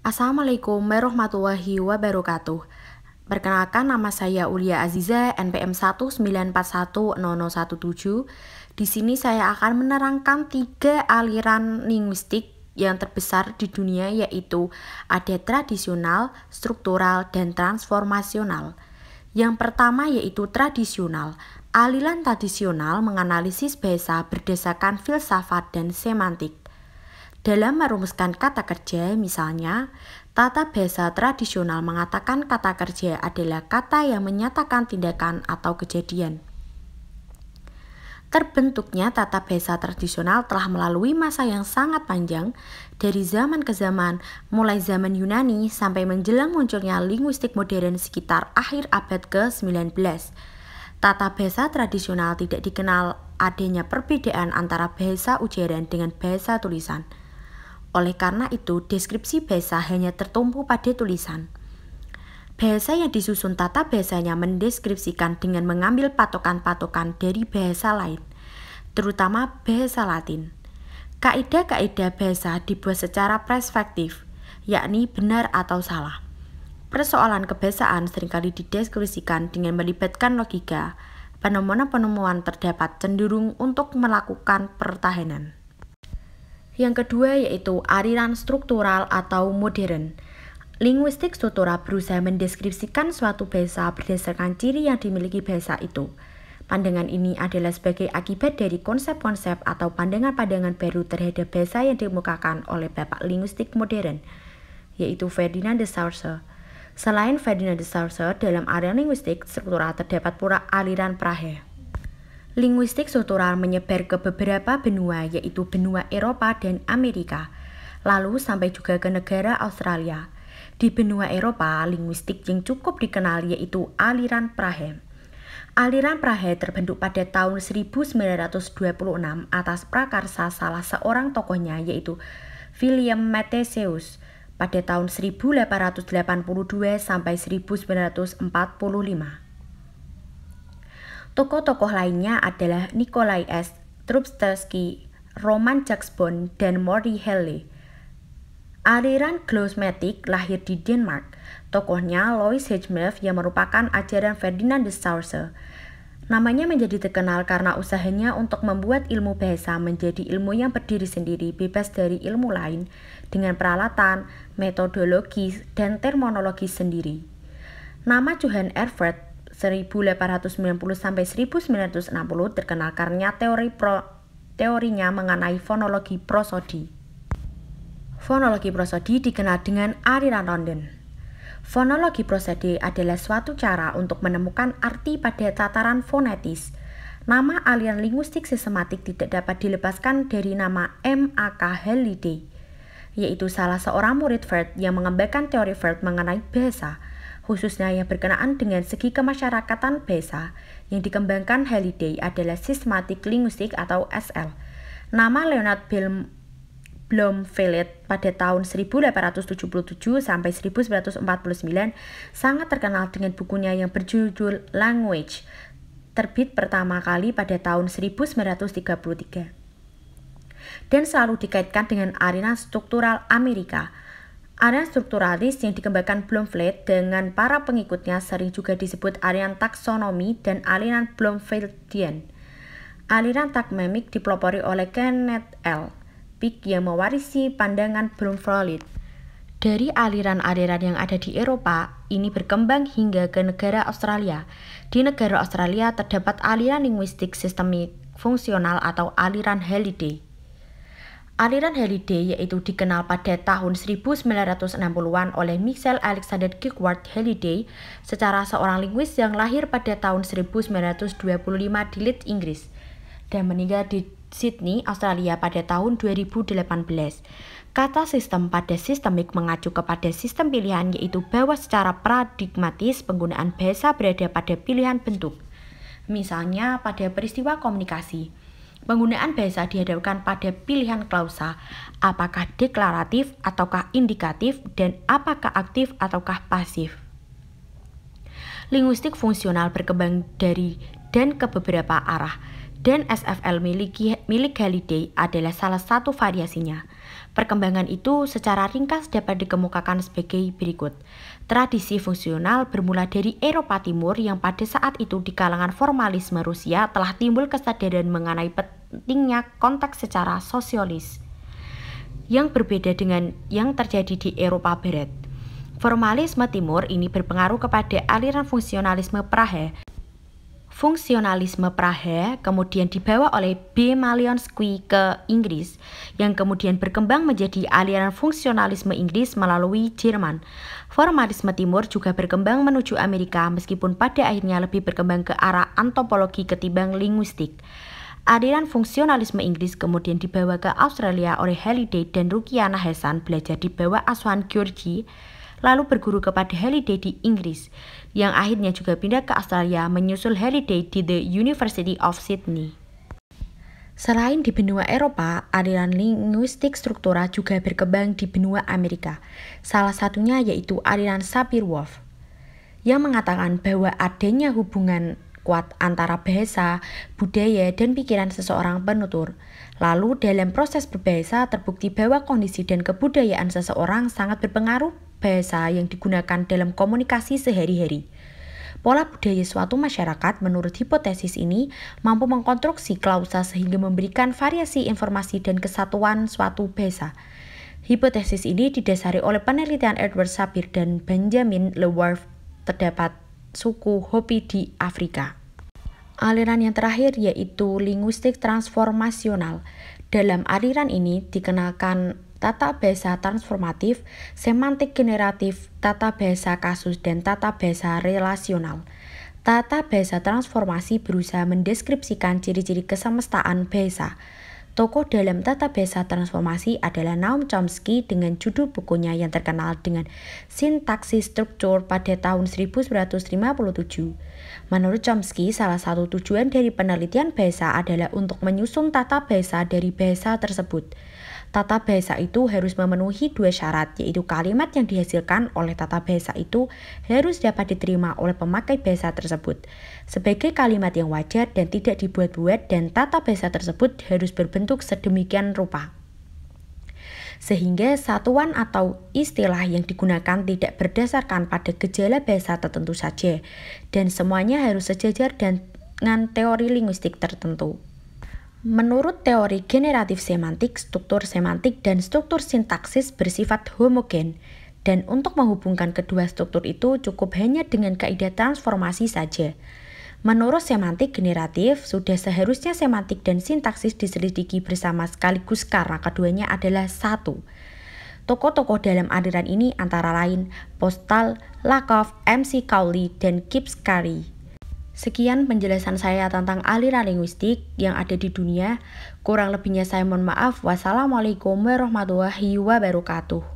Assalamualaikum warahmatullahi wabarakatuh. Perkenalkan, nama saya Ulia Aziza, NPM 194100117. Di sini saya akan menerangkan 3 aliran linguistik yang terbesar di dunia, yaitu ada tradisional, struktural, dan transformasional. Yang pertama yaitu tradisional. Aliran tradisional menganalisis bahasa berdasarkan filsafat dan semantik. Dalam merumuskan kata kerja, misalnya, tata bahasa tradisional mengatakan kata kerja adalah kata yang menyatakan tindakan atau kejadian. Terbentuknya tata bahasa tradisional telah melalui masa yang sangat panjang, dari zaman ke zaman, mulai zaman Yunani sampai menjelang munculnya linguistik modern sekitar akhir abad ke-19. Tata bahasa tradisional tidak dikenal adanya perbedaan antara bahasa ujaran dengan bahasa tulisan. Oleh karena itu, deskripsi bahasa hanya tertumpu pada tulisan. Bahasa yang disusun tata bahasanya mendeskripsikan dengan mengambil patokan-patokan dari bahasa lain, terutama bahasa Latin. Kaidah-kaidah bahasa dibuat secara perspektif, yakni benar atau salah. Persoalan kebahasaan seringkali dideskripsikan dengan melibatkan logika. Penemuan-penemuan terdapat cenderung untuk melakukan pertahanan. Yang kedua yaitu aliran struktural atau modern. Linguistik struktural berusaha mendeskripsikan suatu bahasa berdasarkan ciri yang dimiliki bahasa itu. Pandangan ini adalah sebagai akibat dari konsep-konsep atau pandangan-pandangan baru terhadap bahasa yang dikemukakan oleh bapak linguistik modern, yaitu Ferdinand de Saussure. Selain Ferdinand de Saussure, dalam aliran linguistik struktural terdapat pula aliran Prahe. Linguistik struktural menyebar ke beberapa benua, yaitu benua Eropa dan Amerika, lalu sampai juga ke negara Australia. Di benua Eropa, linguistik yang cukup dikenal yaitu aliran Prahe. Aliran Prahe terbentuk pada tahun 1926 atas prakarsa salah seorang tokohnya, yaitu William Matheseus, pada tahun 1882 sampai 1945. Tokoh-tokoh lainnya adalah Nikolai S. Trubetskoy, Roman Jacksbon, dan Murray Haley. Aliran Glossmatic lahir di Denmark. Tokohnya Louis Hedgemilf yang merupakan ajaran Ferdinand de Saussure. Namanya menjadi terkenal karena usahanya untuk membuat ilmu bahasa menjadi ilmu yang berdiri sendiri, bebas dari ilmu lain, dengan peralatan, metodologi, dan terminologi sendiri. Nama Johann Erfurt 1890-1960 terkenal karena teorinya mengenai fonologi prosodi. Fonologi prosodi dikenal dengan aliran London. Fonologi prosodi adalah suatu cara untuk menemukan arti pada tataran fonetis. Nama aliran linguistik sistematik tidak dapat dilepaskan dari nama M.A.K. Halliday, yaitu salah seorang murid Freud yang mengembangkan teori Freud mengenai bahasa, khususnya yang berkenaan dengan segi kemasyarakatan bahasa. Yang dikembangkan Halliday adalah Systematic Linguistics atau SL. Nama Leonard Bloomfield pada tahun 1877 sampai 1949 sangat terkenal dengan bukunya yang berjudul Language, terbit pertama kali pada tahun 1933. Dan selalu dikaitkan dengan aliran struktural Amerika. Aliran strukturalis yang dikembangkan Bloomfield dengan para pengikutnya sering juga disebut aliran taksonomi dan aliran Bloomfieldian. Aliran taxonomic dipelopori oleh Kenneth L. Peck yang mewarisi pandangan Bloomfield. Dari aliran-aliran yang ada di Eropa, ini berkembang hingga ke negara Australia. Di negara Australia terdapat aliran linguistik sistemik fungsional atau aliran Halliday. Aliran Halliday yaitu dikenal pada tahun 1960-an oleh Michael Alexander Kirkwood Halliday, secara seorang linguis yang lahir pada tahun 1925 di Leeds, Inggris, dan meninggal di Sydney, Australia pada tahun 2018. Kata sistem pada sistemik mengacu kepada sistem pilihan, yaitu bahwa secara paradigmatis penggunaan bahasa berada pada pilihan bentuk. Misalnya pada peristiwa komunikasi, penggunaan bahasa dihadapkan pada pilihan klausa, apakah deklaratif ataukah indikatif, dan apakah aktif ataukah pasif. Linguistik fungsional berkembang dari dan ke beberapa arah, dan SFL milik Halliday adalah salah satu variasinya. Perkembangan itu secara ringkas dapat dikemukakan sebagai berikut. Tradisi fungsional bermula dari Eropa Timur yang pada saat itu di kalangan formalisme Rusia telah timbul kesadaran mengenai pentingnya konteks secara sosialis yang berbeda dengan yang terjadi di Eropa Barat. Formalisme Timur ini berpengaruh kepada aliran fungsionalisme Praha. Fungsionalisme Praha kemudian dibawa oleh B. Malioński ke Inggris, yang kemudian berkembang menjadi aliran fungsionalisme Inggris melalui Jerman. Formalisme Timur juga berkembang menuju Amerika meskipun pada akhirnya lebih berkembang ke arah antropologi ketimbang linguistik. Aliran fungsionalisme Inggris kemudian dibawa ke Australia oleh Halliday dan Rukiana Hasan belajar di bawah asuhan Georgi, lalu berguru kepada Halliday di Inggris, yang akhirnya juga pindah ke Australia menyusul Halliday di The University of Sydney. Selain di benua Eropa, aliran linguistik struktura juga berkembang di benua Amerika. Salah satunya yaitu aliran Sapir-Whorf, yang mengatakan bahwa adanya hubungan kuat antara bahasa, budaya, dan pikiran seseorang penutur. Lalu dalam proses berbahasa terbukti bahwa kondisi dan kebudayaan seseorang sangat berpengaruh bahasa yang digunakan dalam komunikasi sehari-hari. Pola budaya suatu masyarakat menurut hipotesis ini mampu mengkonstruksi klausa sehingga memberikan variasi informasi dan kesatuan suatu bahasa. Hipotesis ini didasari oleh penelitian Edward Sapir dan Benjamin Le Worf terdapat suku Hopi di Afrika. Aliran yang terakhir yaitu linguistik transformasional. Dalam aliran ini dikenalkan tata bahasa transformatif, semantik generatif, tata bahasa kasus, dan tata bahasa relasional. Tata bahasa transformasi berusaha mendeskripsikan ciri-ciri kesemestaan bahasa. Tokoh dalam tata bahasa transformasi adalah Noam Chomsky dengan judul bukunya yang terkenal dengan Sintaksis Struktur pada tahun 1957. Menurut Chomsky, salah satu tujuan dari penelitian bahasa adalah untuk menyusun tata bahasa dari bahasa tersebut. Tata bahasa itu harus memenuhi dua syarat, yaitu kalimat yang dihasilkan oleh tata bahasa itu harus dapat diterima oleh pemakai bahasa tersebut sebagai kalimat yang wajar dan tidak dibuat-buat, dan tata bahasa tersebut harus berbentuk sedemikian rupa sehingga satuan atau istilah yang digunakan tidak berdasarkan pada gejala bahasa tertentu saja, dan semuanya harus sejajar dengan teori linguistik tertentu. Menurut teori generatif semantik, struktur semantik dan struktur sintaksis bersifat homogen, dan untuk menghubungkan kedua struktur itu cukup hanya dengan kaidah transformasi saja. Menurut semantik generatif, sudah seharusnya semantik dan sintaksis diselidiki bersama sekaligus karena keduanya adalah satu. Tokoh-tokoh dalam aliran ini antara lain Postal, Lakoff, MC Cowley, dan Gibbs Carey. Sekian penjelasan saya tentang aliran linguistik yang ada di dunia. Kurang lebihnya saya mohon maaf. Wassalamualaikum warahmatullahi wabarakatuh.